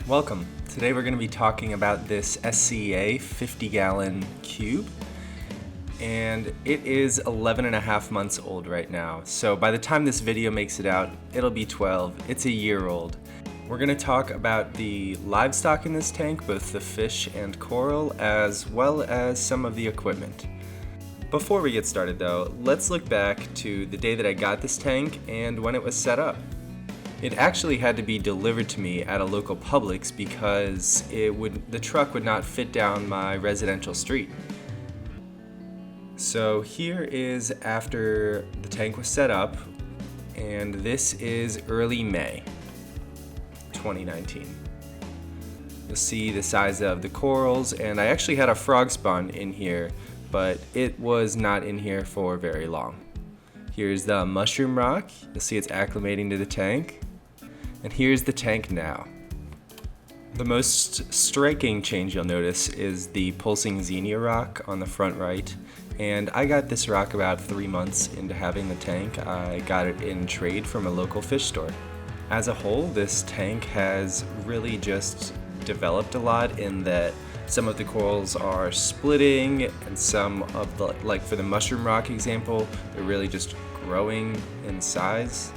Welcome. Today we're going to be talking about this SCA 50-gallon cube, and it is 11 and a half months old right now. So by the time this video makes it out, it'll be 12. It's a year old. We're going to talk about the livestock in this tank, both the fish and coral, as well as some of the equipment. Before we get started though, let's look back to the day that I got this tank and when it was set up. It actually had to be delivered to me at a local Publix because the truck would not fit down my residential street. So here is after the tank was set up, and this is early May 2019. You'll see the size of the corals, and I actually had a frog spawn in here, but it was not in here for very long. Here's the mushroom rock. You'll see it's acclimating to the tank. And here's the tank now. The most striking change you'll notice is the pulsing xenia rock on the front right. And I got this rock about 3 months into having the tank. I got it in trade from a local fish store. As a whole, this tank has really just developed a lot in that some of the corals are splitting, and some of the, like for the mushroom rock example, they're really just growing in size.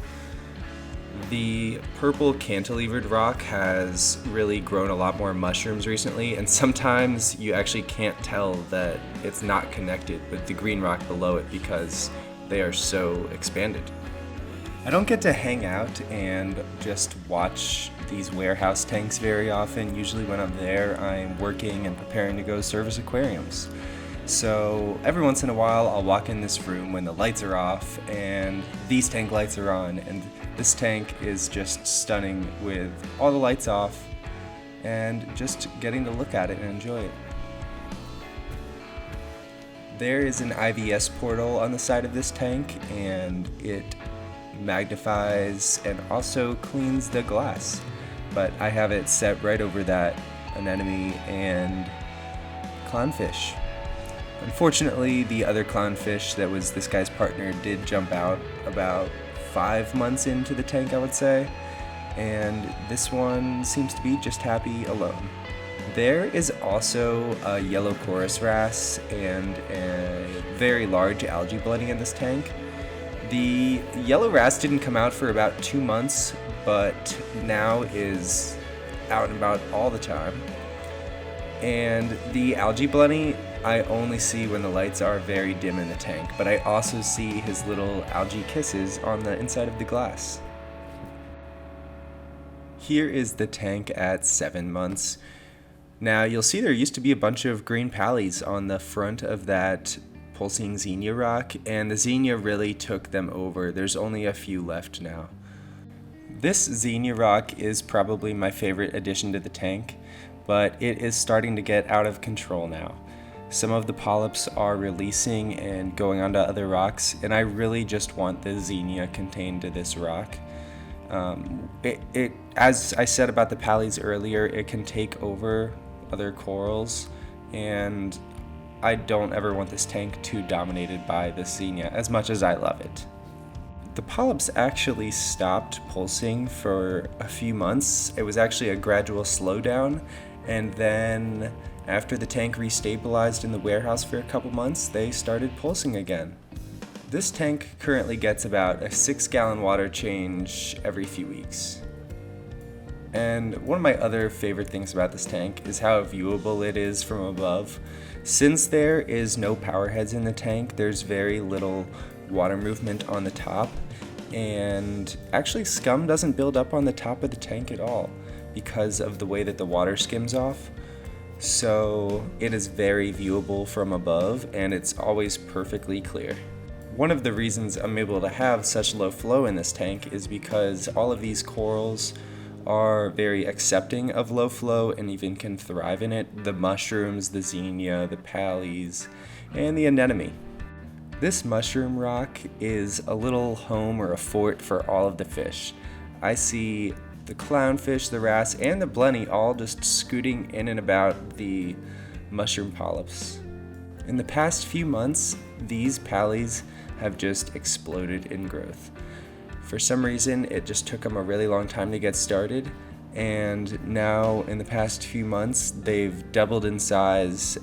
The purple cantilevered rock has really grown a lot more mushrooms recently, and sometimes you actually can't tell that it's not connected with the green rock below it because they are so expanded. I don't get to hang out and just watch these warehouse tanks very often. Usually when I'm there, I'm working and preparing to go service aquariums. So every once in a while, I'll walk in this room when the lights are off and these tank lights are on, and this tank is just stunning with all the lights off and just getting to look at it and enjoy it. There is an IVS portal on the side of this tank, and it magnifies and also cleans the glass. But I have it set right over that anemone and clownfish. Unfortunately, the other clownfish that was this guy's partner did jump out about 5 months into the tank, I would say, and this one seems to be just happy alone. There is also a yellow chorus wrasse and a very large algae blenny in this tank. The yellow wrasse didn't come out for about 2 months, but now is out and about all the time. And the algae blenny I only see when the lights are very dim in the tank, but I also see his little algae kisses on the inside of the glass. Here is the tank at 7 months. Now you'll see there used to be a bunch of green pallies on the front of that pulsing xenia rock, and the xenia really took them over. There's only a few left now. This xenia rock is probably my favorite addition to the tank, but it is starting to get out of control now. Some of the polyps are releasing and going onto other rocks, and I really just want the xenia contained to this rock. As I said about the pallies earlier, it can take over other corals, and I don't ever want this tank too dominated by the xenia, as much as I love it. The polyps actually stopped pulsing for a few months. It was actually a gradual slowdown, and then after the tank restabilized in the warehouse for a couple months, they started pulsing again. This tank currently gets about a 6-gallon water change every few weeks. And one of my other favorite things about this tank is how viewable it is from above. Since there is no power heads in the tank, there's very little water movement on the top, and actually scum doesn't build up on the top of the tank at all because of the way that the water skims off. So it is very viewable from above, and it's always perfectly clear. One of the reasons I'm able to have such low flow in this tank is because all of these corals are very accepting of low flow and even can thrive in it. The mushrooms, the xenia, the pallies, and the anemone. This mushroom rock is a little home or a fort for all of the fish. I see the clownfish, the wrasse, and the blenny all just scooting in and about the mushroom polyps. In the past few months, these pallies have just exploded in growth. For some reason, it just took them a really long time to get started, and now in the past few months they've doubled in size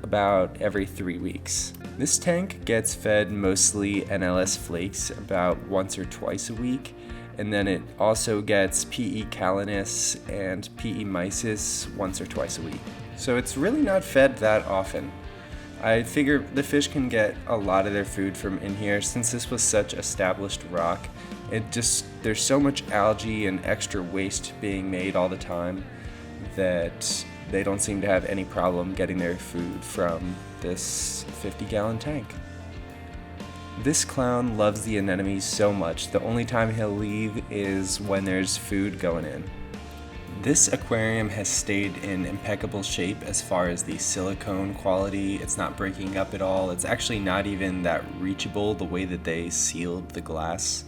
about every 3 weeks. This tank gets fed mostly NLS flakes about once or twice a week, and then it also gets PE calenus and PE mysis once or twice a week. So it's really not fed that often. I figure the fish can get a lot of their food from in here since this was such established rock. There's so much algae and extra waste being made all the time that they don't seem to have any problem getting their food from this 50-gallon tank. This clown loves the anemones so much, the only time he'll leave is when there's food going in. This aquarium has stayed in impeccable shape as far as the silicone quality. It's not breaking up at all. It's actually not even that reachable the way that they sealed the glass.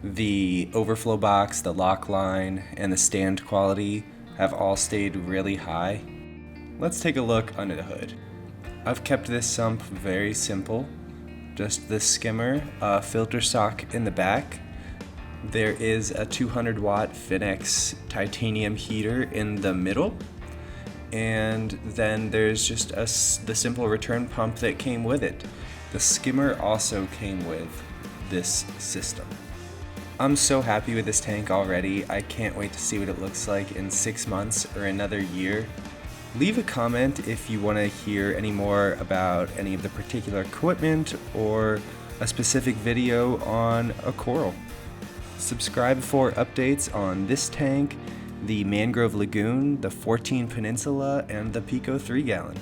The overflow box, the lock line, and the stand quality have all stayed really high. Let's take a look under the hood. I've kept this sump very simple. Just the skimmer, a filter sock in the back. There is a 200 watt Finex titanium heater in the middle. And then there's just the simple return pump that came with it. The skimmer also came with this system. I'm so happy with this tank already. I can't wait to see what it looks like in 6 months or another year. Leave a comment if you want to hear any more about any of the particular equipment or a specific video on a coral. Subscribe for updates on this tank, the Mangrove Lagoon, the 14 Peninsula, and the Pico 3-gallon.